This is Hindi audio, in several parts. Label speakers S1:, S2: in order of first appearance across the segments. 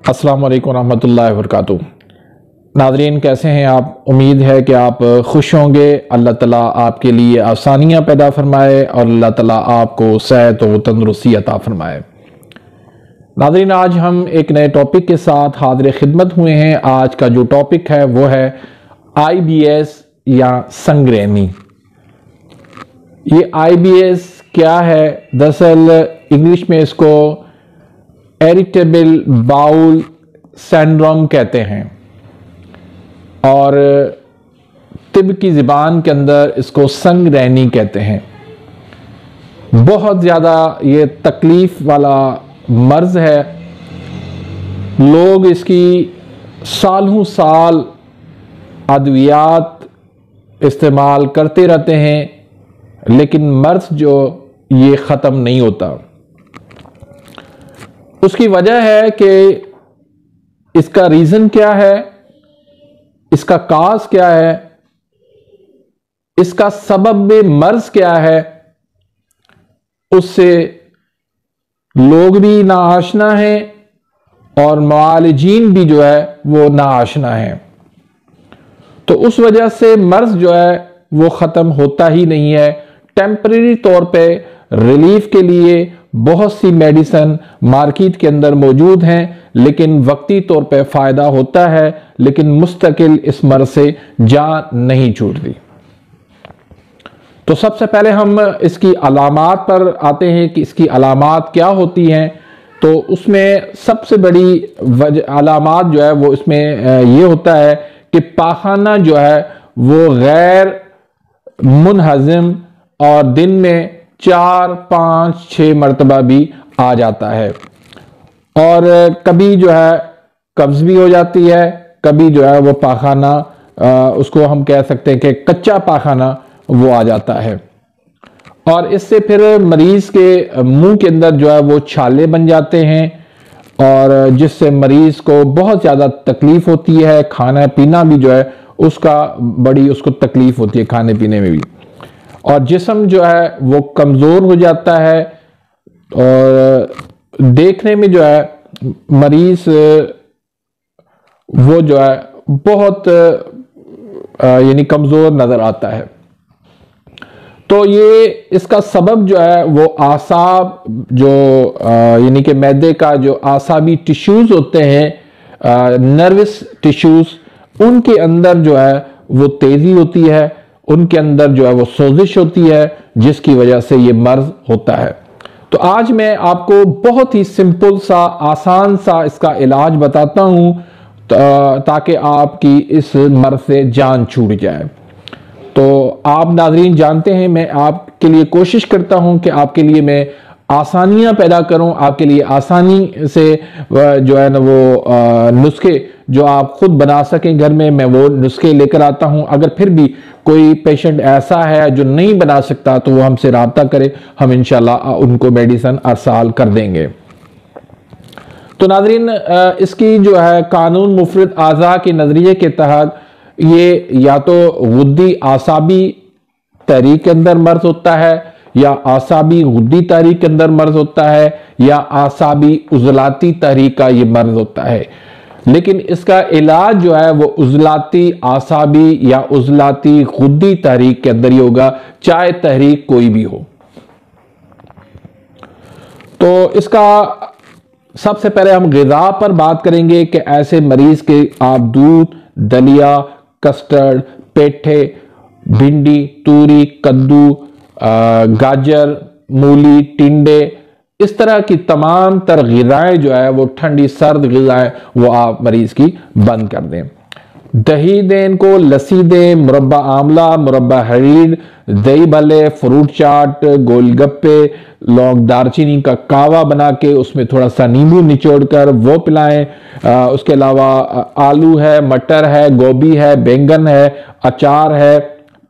S1: अस्सलाम वालेकुम रहमतुल्लाहि व बरकातुहू। नाज़रीन, कैसे हैं आप? उम्मीद है कि आप खुश होंगे। अल्लाह ताला आपके लिए आसानियाँ पैदा फरमाए और अल्लाह ताला आपको सेहत व तंदुरुस्ती अता फरमाए। नाज़रीन, आज हम एक नए टॉपिक के साथ हाज़िर खिदमत हुए हैं। आज का जो टॉपिक है वो है IBS या संगरेनी। ये IBS क्या है? दरअसल इंग्लिश में इसको इरिटेबल बाउल सिंड्रोम कहते हैं और तिब की ज़बान के अंदर इसको संगरेनी कहते हैं। बहुत ज़्यादा ये तकलीफ़ वाला मर्ज़ है। लोग इसकी सालों साल अद्वियात इस्तेमाल करते रहते हैं, लेकिन मर्ज़ जो ये ख़त्म नहीं होता। उसकी वजह है कि इसका रीज़न क्या है, इसका काज क्या है, इसका सबब मर्ज क्या है, उससे लोग भी ना आशना है और मुआलिजीन भी जो है वो ना आशना है। तो उस वजह से मर्ज जो है वो ख़त्म होता ही नहीं है। टेम्परेरी तौर पे रिलीफ के लिए बहुत सी मेडिसिन मार्केट के अंदर मौजूद हैं, लेकिन वक्ती तौर पे फ़ायदा होता है, लेकिन मुस्तकिल इस मर्ज से जान नहीं छूटती। तो सबसे पहले हम इसकी अलामात पर आते हैं कि इसकी अलामात क्या होती हैं। तो उसमें सबसे बड़ी अलामात जो है वो इसमें ये होता है कि पाखाना जो है वो गैर मुनहज़िम और दिन में 4, 5, 6 मरतबा भी आ जाता है और कभी जो है कब्ज़ भी हो जाती है, कभी जो है वो पाखाना उसको हम कह सकते हैं कि कच्चा पाखाना वो आ जाता है और इससे फिर मरीज़ के मुंह के अंदर जो है वो छाले बन जाते हैं और जिससे मरीज़ को बहुत ज़्यादा तकलीफ़ होती है। खाना पीना भी जो है उसका बड़ी उसको तकलीफ़ होती है, खाने पीने में भी, और जिस्म जो है वो कमज़ोर हो जाता है और देखने में जो है मरीज़ वो जो है बहुत यानी कमज़ोर नज़र आता है। तो ये इसका सबब जो है वो आसाब जो यानी कि मैदे का जो आसाबी टिश्यूज़ होते हैं, नर्वस टिश्यूज़, उनके अंदर जो है वो तेज़ी होती है, उनके अंदर जो है वो सोजिश होती है, जिसकी वजह से ये मर्ज होता है। तो आज मैं आपको बहुत ही सिंपल सा आसान सा इसका इलाज बताता हूं ताकि आपकी इस मर्ज से जान छूट जाए। तो आप नाज़रीन जानते हैं मैं आपके लिए कोशिश करता हूं कि आपके लिए मैं आसानियां पैदा करूं, आपके लिए आसानी से जो है ना वो नुस्खे जो आप खुद बना सकें घर में, मैं वो नुस्खे लेकर आता हूं। अगर फिर भी कोई पेशेंट ऐसा है जो नहीं बना सकता तो वो हमसे राब्ता करे, हम इंशाल्लाह उनको मेडिसिन अरसाल कर देंगे। तो नाज़रीन, इसकी जो है कानून मुफरद आज़ा के नज़रिए के तहत ये या तो गुद्दी आसाबी तहरीक के अंदर मर्ज होता है, या आसाबी गुद्दी तहरीक के अंदर मर्ज होता है, या आसाबी उजलाती तहरीक का ये मर्ज होता है। लेकिन इसका इलाज जो है वो उजलाती आसाबी या उजलाती गुद्दी तहरीक के अंदर ही होगा, चाहे तहरीक कोई भी हो। तो इसका सबसे पहले हम ग़िज़ा पर बात करेंगे कि ऐसे मरीज के आप दूध, दलिया, कस्टर्ड, पेठे, भिंडी, तूरी, कद्दू, गाजर, मूली, टिंडे, इस तरह की तमाम तर ग़िज़ाएं जो है वो ठंडी सर्द ग़िज़ाएं वो आप मरीज़ की बंद कर दें। दही दें इनको, लस्सी दें, मुरब्बा आमला, मुरब्बा हरीर, दही भल्ले, फ्रूट चाट, गोलगप्पे, लौंग दारचीनी का कावा बना के उसमें थोड़ा सा नींबू निचोड़कर वो पिलाएं। उसके अलावा आलू है, मटर है, गोभी है, बैंगन है, अचार है,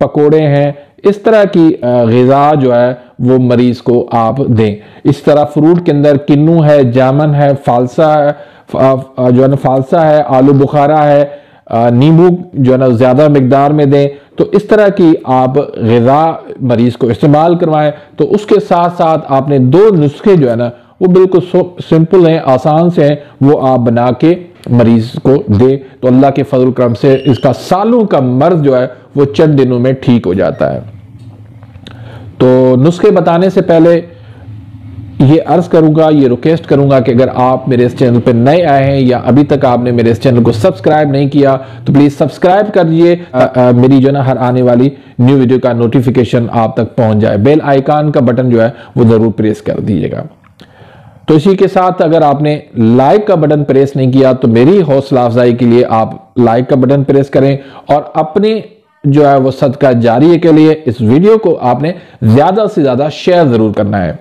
S1: पकोड़े हैं, इस तरह की ग़िज़ा जो है वो मरीज़ को आप दें। इस तरह फ्रूट के अंदर किन्नू है, जामन है, फालसा है, जो है ना फालसा है, आलू बुखारा है, नींबू जो है ना ज़्यादा मिकदार में दें। तो इस तरह की आप ग़िज़ा मरीज़ को इस्तेमाल करवाएं। तो उसके साथ साथ आपने 2 नुस्खे जो है ना वो बिल्कुल सिंपल हैं, आसान से हैं, वो आप बना के मरीज को दे तो अल्लाह के फजल करम से इसका सालों का मर्ज जो है वो चंद दिनों में ठीक हो जाता है। तो नुस्खे बताने से पहले ये अर्ज करूंगा, ये रिक्वेस्ट करूंगा कि अगर आप मेरे इस चैनल पर नए आए हैं या अभी तक आपने मेरे इस चैनल को सब्सक्राइब नहीं किया तो प्लीज सब्सक्राइब कर दीजिए। मेरी जो ना हर आने वाली न्यू वीडियो का नोटिफिकेशन आप तक पहुंच जाए। बेल आइकन का बटन जो है वो जरूर प्रेस कर दीजिएगा। तो इसी के साथ अगर आपने लाइक का बटन प्रेस नहीं किया तो मेरी हौसला अफजाई के लिए आप लाइक का बटन प्रेस करें और अपने जो है वो सदका जारी के लिए इस वीडियो को आपने ज्यादा से ज्यादा शेयर जरूर करना है।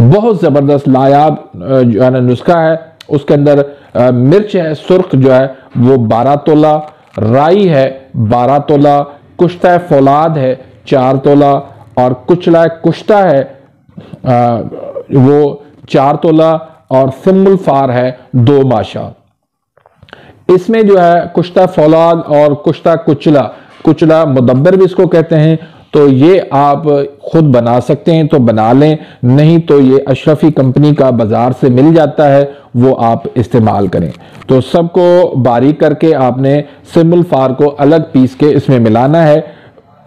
S1: बहुत जबरदस्त लायाब जो है ना नुस्खा है। उसके अंदर मिर्च है सुर्ख जो है वो 12 तोला, राई है 12 तोला, कुश्ता फौलाद है 4 तोला और कुचला कुश्ता है वो 4 तोला और सिम्बुल फार है 2 माशा। इसमें जो है कुश्ता फौलाद और कुश्ता कुचला मुदब्बर भी इसको कहते हैं, तो ये आप खुद बना सकते हैं तो बना लें, नहीं तो ये अशरफी कंपनी का बाजार से मिल जाता है, वो आप इस्तेमाल करें। तो सबको बारीक करके आपने सिम्बुल फार को अलग पीस के इसमें मिलाना है।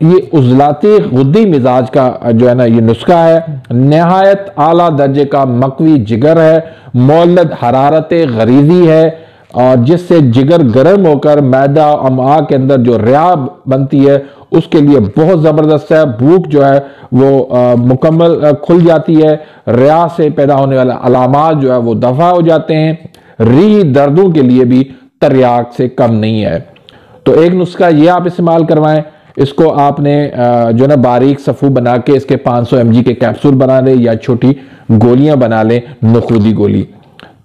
S1: ये उजलाती गुद्दी मिजाज का जो है ना ये नुस्खा है। नहायत आला दर्जे का मकवी जिगर है, मौलद हरारत गरीजी है और जिससे जिगर गर्म होकर मैदा अमा के अंदर जो रिया बनती है उसके लिए बहुत ज़बरदस्त है। भूख जो है वो मुकम्मल खुल जाती है, रिया से पैदा होने वाले अलामात जो है वो दफा हो जाते हैं। री दर्दों के लिए भी तरियाक से कम नहीं है। तो एक नुस्खा ये आप इस्तेमाल करवाएं। इसको आपने जो ना बारीक सफ़ू बना के इसके 500 mg के कैप्सूल बना लें या छोटी गोलियां बना लें, नखूदी गोली।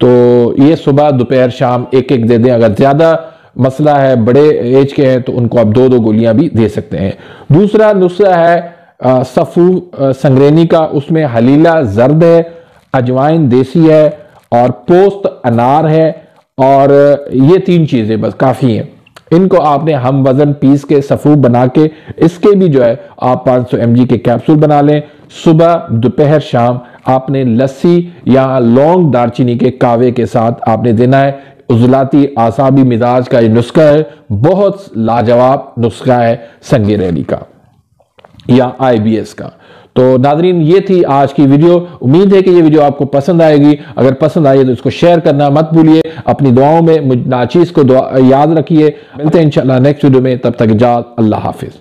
S1: तो ये सुबह दोपहर शाम एक एक दे दें। अगर ज़्यादा मसला है, बड़े एज के हैं, तो उनको आप 2-2 गोलियां भी दे सकते हैं। दूसरा नुस्खा है सफ़ू संगरेनी का। उसमें हलीला जर्द है, अजवाइन देसी है और पोस्त अनार है और ये 3 चीज़ें बस काफ़ी हैं। इनको आपने हम वजन पीस के सफ़ू बना के इसके भी जो है आप 500 mg के कैप्सूल बना लें। सुबह दोपहर शाम आपने लस्सी या लौंग दारचीनी के कावे के साथ आपने देना है। उजलाती आसाबी मिजाज का ये नुस्खा है, बहुत लाजवाब नुस्खा है संगरेनी का या IBS का। तो नाजरीन ये थी आज की वीडियो। उम्मीद है कि ये वीडियो आपको पसंद आएगी। अगर पसंद आई तो इसको शेयर करना मत भूलिए। अपनी दुआओं में मुझ नाचीज को याद रखिए। मिलते हैं इंशाल्लाह नेक्स्ट वीडियो में, तब तक इजाज़त, अल्लाह हाफिज।